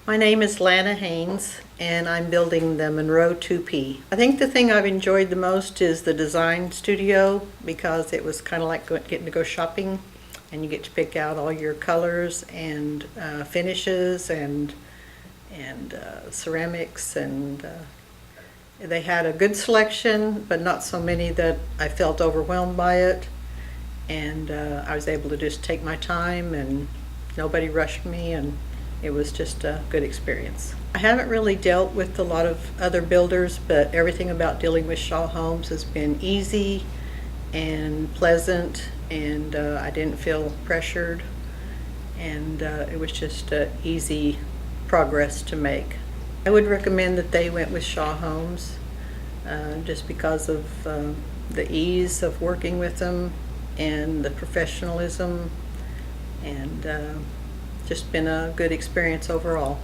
My name is Lana Haynes, and I'm building the Monroe 2P. I think the thing I've enjoyed the most is the design studio, because it was kind of like getting to go shopping, and you get to pick out all your colors and finishes and ceramics, and they had a good selection, but not so many that I felt overwhelmed by it. And I was able to just take my time, and nobody rushed me, and it was just a good experience. I haven't really dealt with a lot of other builders, but everything about dealing with Shaw Homes has been easy and pleasant, and I didn't feel pressured, and it was just easy progress to make. I would recommend that they went with Shaw Homes just because of the ease of working with them and the professionalism, and just been a good experience overall.